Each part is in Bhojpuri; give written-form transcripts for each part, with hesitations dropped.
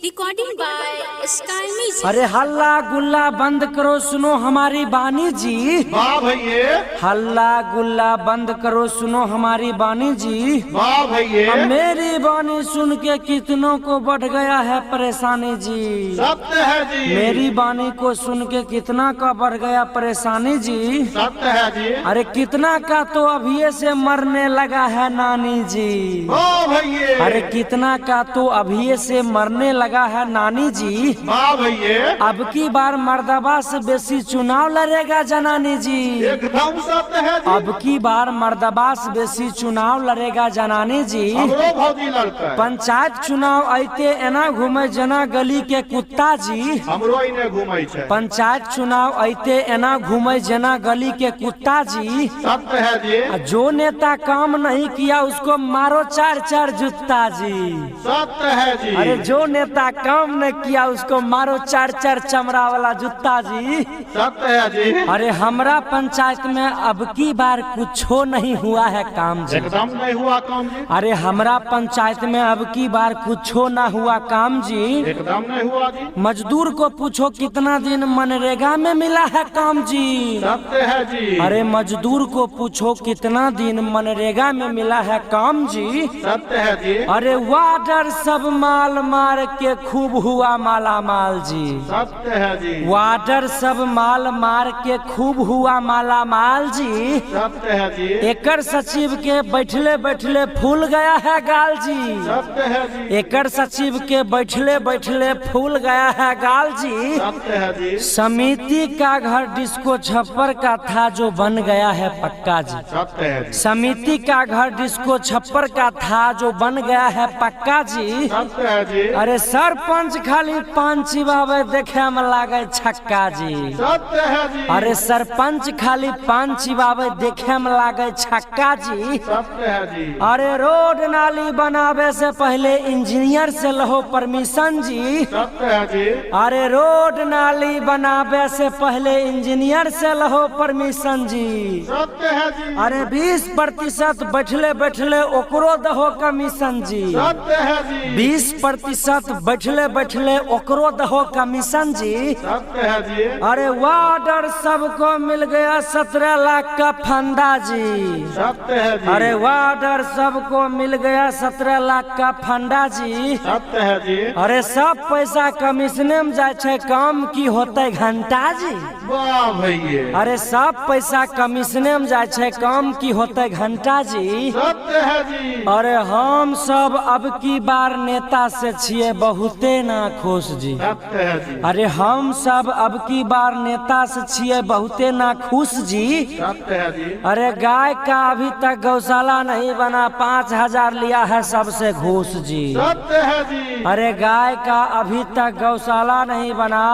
Recording by sky music. अरे हल्ला गुल्ला बंद करो, सुनो हमारी बानी जी। वाह भैये, हल्ला गुल्ला बंद करो, सुनो हमारी बानी जी। वाह भैये, अब मेरी बानी सुन के कितनों को बढ़ गया है परेशानी जी। सत्य है जी, मेरी बानी को सुन के कितना का बढ़ गया परेशानी जी। सत्य है जी। अरे कितना का तो अभी से मरने लगा है नानी जी। वाह भैये, अरे कितना का तो अभी से मरने लगा है नानी जी। वाह भैये, अब की बार मर्दबा से बेसी चुनाव लड़ेगा जनानी जी। एकदम सत्य है जी। अब की बार मर्दबा से बेसी चुनाव लड़ेगा जनानी जी। हमरो भौजी लड़का है। पंचायत चुनाव आते एना घूमे जना गली के कुत्ता जी। हमरो इन्हें घूमे छे। पंचायत चुनाव आते एना घूमे जना गली के कुत्ता जी। सत्य है जी, जो नेता काम नहीं किया उसको मारो चार चार जूता जी। सत्य है जी। अरे जो नेता काम न किया उसको मारो चार चार चमड़ा वाला जूता जी। सत्य है जी, अरे हमरा पंचायत में अब की बार कुछो नहीं हुआ है काम जी। एकदम नहीं हुआ काम जी। अरे हमरा पंचायत में अब की बार कुछो ना हुआ काम जी। एकदम नहीं हुआ जी। मजदूर को पूछो कितना दिन मनरेगा में मिला है काम जी। सत्य है जी। अरे मजदूर को पूछो कितना दिन मनरेगा में मिला है काम जी। सत्य है जी। अरे वार्डर सब माल मार के खूब हुआ माला माल जी। सत्य है जी। वार्डर सब माल मार के खूब हुआ माला माल जी। सत्य है जी। एकर सचिव के बैठले बैठले फूल गया है गाल जी। सत्य है जी। एकर सचिव के बैठले बैठले फूल गया है गाल जी। सत्य है जी। समिति का घर डिस्को छप्पर का था जो बन गया है पक्का जी। सत्य है जी। समिति का घर डिस्को छप्पर का था जो बन गया है पक्का जी। सत्य है जी। अरे सरपंच खाली पान चिबावे देखे में लागे छक्का जी। सत्य है जी। अरे सरपंच खाली पान चिबावे देखे में लागे छक्का जी। सत्य है जी। अरे रोड नाली बनावे से पहले इंजीनियर से लहो परमिशन जी। सत्य है जी। अरे रोड नाली बनावे से पहले इंजीनियर से लहो परमिशन जी। सत्य है जी। अरे 20% बैठले बैठले ओकरो दहो कमीशन जी। सत्य है जी। 20% बैठले बैठले ओकरो दहो कमीशन जी। सत्य है जी। अरे वार्डर सबको मिल गया 17 लाख का फंदा जी। सत्य है जी। अरे वार्डर सबको मिल गया 17 लाख का फंडा जी। सत्य है जी। अरे सब पैसा कमीशने में जाए छे, काम की होते घंटा जी। वाह भैये, अरे सब पैसा कमीशने में जाए छे, काम की होते घंटा जी। सत्य है जी। अरे हम सब अब की बार नेता से छिए बहुते ना खुश जी। सत्य है जी। अरे हम सब अब की बार नेता से छिए बहुते ना खुश जी। सत्य है जी। अरे गाय का अभी तक गौशाला नहीं बना, 5000 लिया है सबसे घूस जी। सत्य है जी। अरे गाय का अभी तक गौशाला नहीं बना,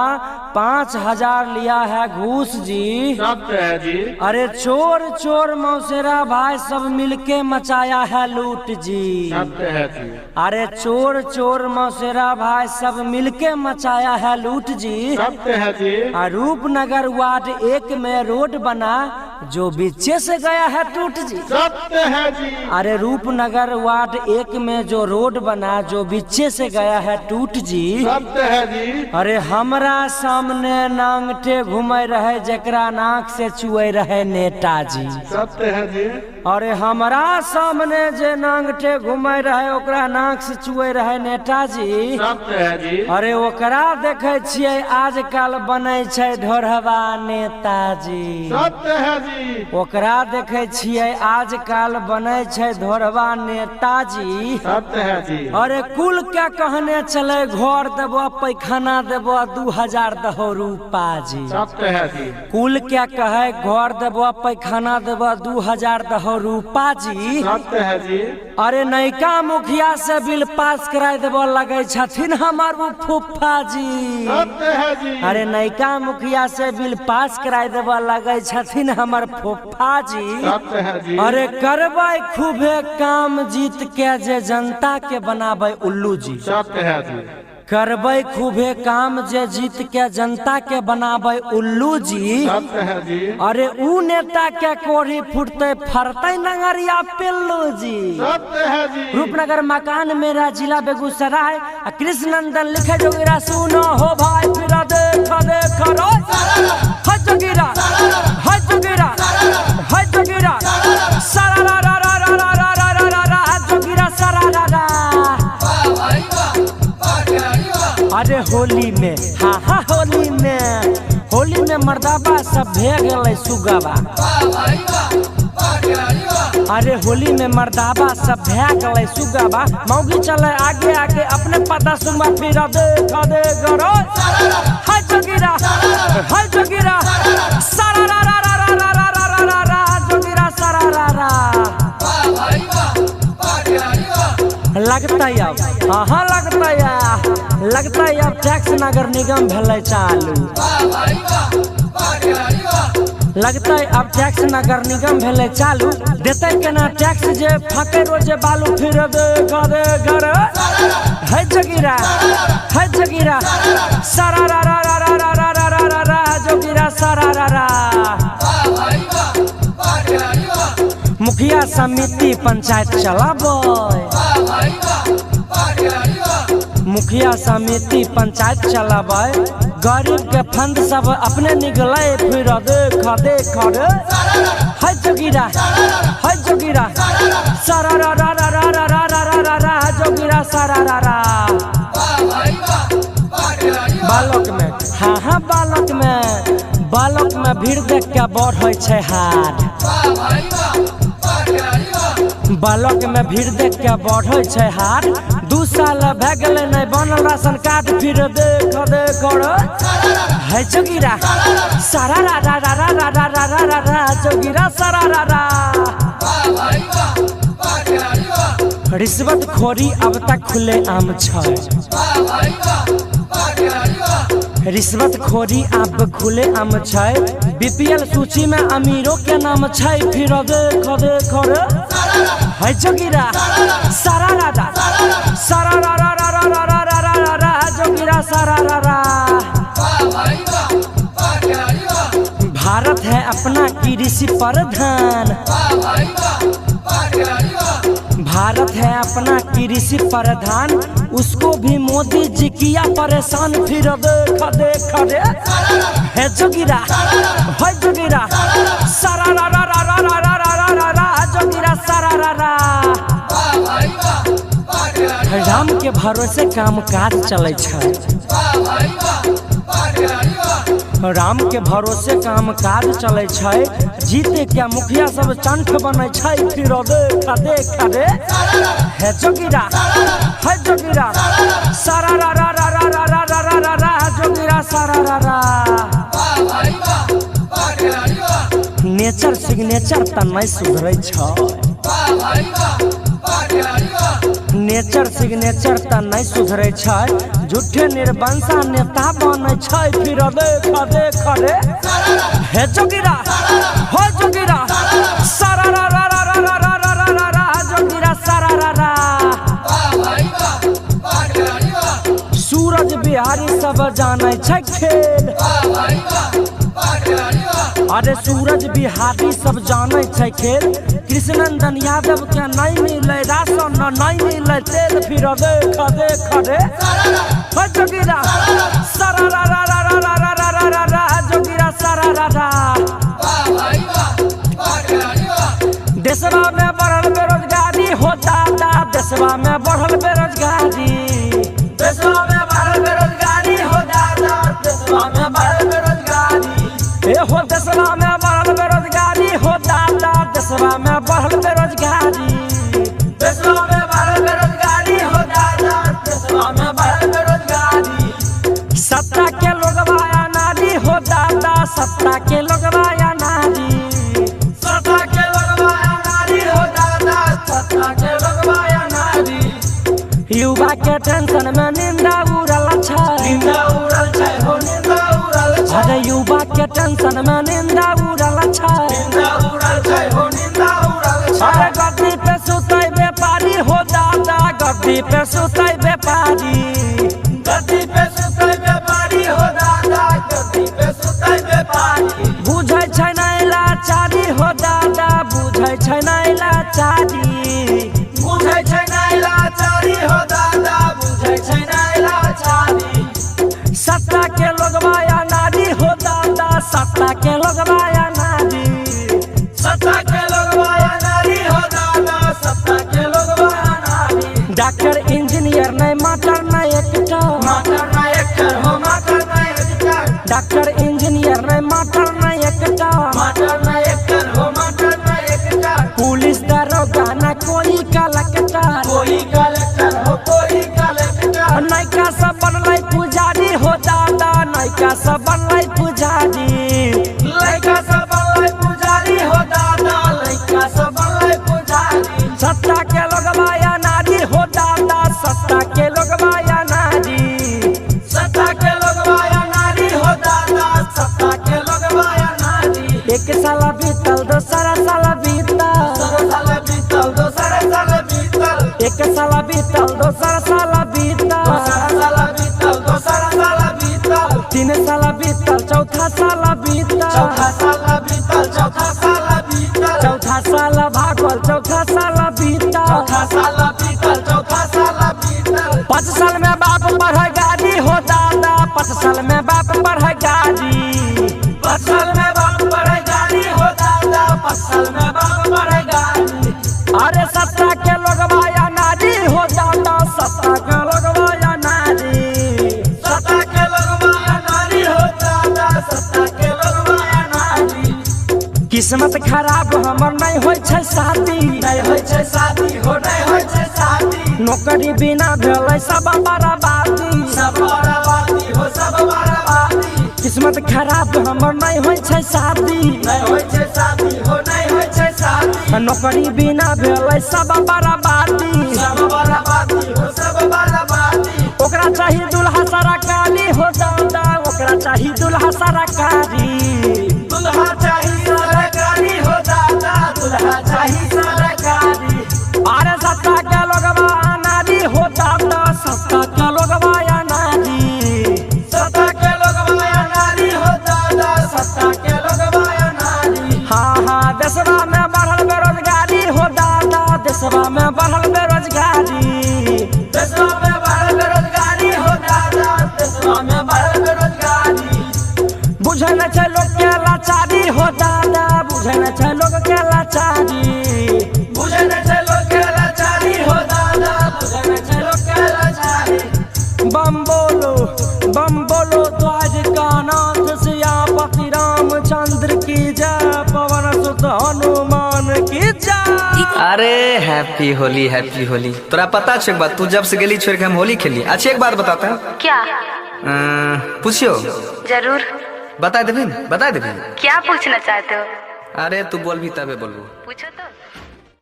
5000 लिया है घूस जी। सत्य है जी। अरे चोर चोर मौसेरा भाई सब मिलके मचाया है लूट जी। सत्य है जी। अरे चोर चोर मौसेरा भाई सब मिलके मचाया है लूट जी। सत्य है जी। रूपनगर वार्ड 1 में रोड बना जो बीचे से गया है टूट जी। सत्य है जी। अरे रूपनगर वार्ड 1 में जो रोड बना जो बीचे से गया है टूट जी। सत्य है जी। अरे हमरा सामने नांगटे घूमे रहे जकरा नाक से चुए रहे नेताजी। सत्य है जी। अरे हमरा सामने जे नांगटे घूमे रहे ओकरा नाक से चुए रहे नेताजी। सत्य है जी। अरे ओकरा देखे छियै आजकल बने छै ढोरहवा नेताजी। सत्य है जी। ओकरा देखे छियै आजकल बने छै ढोरहवा नेताजी। सत्य है जी। अरे कुल क्या कहने चले घर देबो पैखाना देबो 2000 दहो रूपा जी। सत्य है जी। कुल क्या कहे घर देबो पैखाना देबो 2000 दहो रूपा जी। सत्य है जी। अरे नैका मुखिया से बिल पास कराय देबो लगे छथिन हमार वो फूफा जी। सत्य है जी। अरे नैका मुखिया से बिल पास कराय देबो लगे छथिन हमर फूफा जी। सत्य है जी। अरे करबै खूबे काम जीत के जे जनता के बनाबे उल्लू जी। सत्य है जी। करबै खूबे काम जे जीत के जनता के बनाबै उल्लू जी। सत्य है जी। अरे ऊ नेता के कोढ़ी फुटते फरते नगरिया पिल्लू जी। सत्य है जी। रूपनगर मकान मेरा जिला बेगूसराय। कृष्ण नंदन लिखे जोगिरा सुनो हो भाई फिर देख देख रो है जोगिरा है जोगिरा है जोगिरा सारा रा रा रा रा रा रा रा रा रा जोगिरा सारा रा रा। अरे होली में हाँ हाँ होली में मर्दाबा सब भे गए सुगाबा। अरे होली में मर्दाबा सब भे गए सुगाबा। मौगी चले आगे आगे अपने पता सुमा फिर देख देख रो है जोगिरा सारा रा रा रा रा रा रा रा रा रा जोगिरा सारा रा रा। लगता है अब हाँ लगता है अब टैक्स नगर निगम भेलै चालू। लगता है अब टैक्स नगर निगम भेलै चालू। देते केना टैक्स जे फके रोजे बालू फिर देख घर है जोगिरा सारा रा रा रा रा रा रा रा रा रा जोगिरा सारा रा रा। मुखिया समिति पंचायत चलाबै। मुखिया समिति पंचायत चलाबै। गरीब के फंड सब अपने निकले फिर देख रे है जोगिरा सारा रा रा रा रा रा रा रा रा रा जोगिरा सारा रा रा। बालक में हाँ बालक में भीड़ देख के बढ़ै छै हार। बालक में भीड़ देख के बढ़ै छै हार। 2 साल भए गेलै नहीं बनल राशन कार्ड फिर देख है जोगिरा सारा रा रा रा रा रा रा रा रा रा रा जोगिरा सारा रा रा। रिश्वत खोरी अब तक खुले आम छै। रिश्वत खोरी अब खुले आम छै। बीपीएल सूची में अमीरों के नाम छै फिर देख है जोगिरा सारा रा रा जोगिरा सारा रा रा। भारत है अपना कृषि प्रधान। भारत है अपना कृषि प्रधान। उसको भी मोदी जी किया परेशान फिर देख रे है जोगिरा सारा रा रा रा रा रा रा रा रा रा जोगिरा सारा रा रा। राम के भरोसे काम काज चले छै। राम के भरोसे काम काज चले छै। जीते क्या मुखिया सब चंठ बने छै फिर देख रे है जोगिरा सारा रा रा रा रा रा रा रा रा रा जोगिरा सारा रा रा। नेचर सिग्नेचर त नहीं सुधरै छै। नेचर सिग्नेचर त नहीं सुधरै छै। झूठे निर्वंशा नेता बने छै फिर देख रे है जोगिरा सारा रा रा रा रा रा रा रा रा रा जोगिरा सारा रा रा। सूरज बिहारी सब जाने छै खेल। अरे सूरज बिहारी सब जाने छै खेल। कृष्णनंदन यादव के नहीं मिले राशन नहीं मिले तेल फिर देख रे है जोगिरा सारा रा रा रा रा रा रा रा रा रा जोगिरा सारा रा रा। देशवा में बढ़ल बेरोजगारी हो दादा देशवा में बढ़ल बेरोजगारी। देशवा में बढ़ल बेरोजगारी हो दादा देशवा में बढ़ल बेरोजगारी। हो देशवा में बढ़ल बेरोजगारी हो दादा देशवा में बढ़ल बेरोजगारी। देशवा में बढ़ल बेरोजगारी हो दादा देशवा में बढ़ल बेरोजगारी। सत्ता के लोगवा या नारी हो दादा सत्ता के लोगवा या नारी। सत्ता के लोगवा या नारी हो दादा सत्ता के लोगवा या नारी। युवा के टेंशन में निंदा उड़ल छै। अरे युवा के टेंशन में निंदा उड़ल छै। अरे गद्दी पे सुतै व्यापारी हो दादा गद्दी पे सुतै व्यापारी। छै नै लाचारी, बुझै छै नै लाचारी हो दादा, बुझै छै नै लाचारी। सत्ता के लोगवा या नारी हो दादा, सत्ता के लोगवा या नारी, सत्ता के लोगवा या नारी हो दादा, सत्ता के लोगवा या नारी। डॉक्टर इंजीनियर नहीं मास्टर नहीं एक्टर, मास्टर नहीं एक्टर हो मास्टर नहीं एक्टर। डॉक्टर इंजीनियर नहीं मास्टर नहीं एक्टर, मास्टर नहीं एक्टर हो मास्टर नहीं एक्टर। पुलिस दरोगा न कोई कलेक्टर, कोई कलेक्टर हो कोई कलेक्टर। नैका सब बनलै पुजारी हो दादा, नैका सब बनलै पुजारी, लैका सब बनलै पुजारी हो दादा, लैका सब बनलै पुजारी। सत्ता के लोगवा या नारी हो दादा, सत्ता के लोगवा या नारी, सत्ता के लोगवा या नारी हो दादा, सत्ता के लोगवा या नारी। एक साल बीतल दोसरा साल बीतल, साल बीतल दोसरा साल बीतल। एक साल बीतल दोसरा साल बीतल, साल बीतल दोसरा साल बीतल। 3 साल बीतल चौथा साल बीतल, चौथा साल बीतल चौथा साल बीतल। चौथा साल भागल चौथा साल बीतल, चौथा साल बीतल चौथा साल बीतल। 5 साल में बाप पढ़े गाड़ी हो दादा, 5 साल में बाप पढ़े गाड़ी, 5 साल में बाप पढ़े गाड़ी हो दादा, 5 साल में बाप पढ़े गाड़ी। अरे सत्ता के लोगवा या नारी हो दादा, सत्ता के लोगवा या नारी, सत्ता के लोगवा या नारी हो दादा, सत्ता के लोगवा या नारी। किस्मत खराब हमर नहीं होय छै शादी, नहीं होय छै शादी हो नहीं होय छै शादी। नौकरी बिना भेलै सब बर्बादी, सब बर्बादी हो सब बर्बादी। किस्मत खराब हमर नहीं होय छै शादी, नहीं होय छै शादी हो नहीं होय छै शादी। नौकरी बिना भेलै सब बर्बादी, सब बर्बादी हो सब बर्बादी। ओकरा चाहिए दुल्हा सरकारी हो दादा, ओकरा चाहिए दुल्हा सरकारी, दुल्हा चाहिए सरकारी हो दादा, दुल्हा चाहिए सरकारी। अरे सत्ता के लोगवा नारी हो दादा, सत्ता के लोगवा या नारी, सत्ता के लोगवा या नारी हो दादा, सत्ता के लोगवा या नारी। हाँ हाँ देशवा में बढ़ल बेरोजगारी हो दादा, देशवा में बढ़ल बेरोजगारी, देशवा में बढ़ल बेरोजगारी हो दादा, देशवा में बढ़ल बेरोजगारी। बुझे न छै लोग के लाचारी हो दादा, बुझे न छै लोग के लाचारी, बुझे न छै लोग के लाचारी हो दादा, बुझे न छै लोग के लाचारी। बम बोलो द्वारकानाथ सियापति रामचंद्र की जय, पवन सुत हनुमान की जय। अरे हैप्पी होली हैप्पी होली। तोरा पता छै एक बात, तू जब से गेली छोड़ के हम होली खेली। अच्छा एक बात बताता है, क्या? पूछियो जरूर। बता देबी बता देबी। क्या पूछना चाहते हो? अरे तू बोल भी तबे बोलबो। पूछो तो।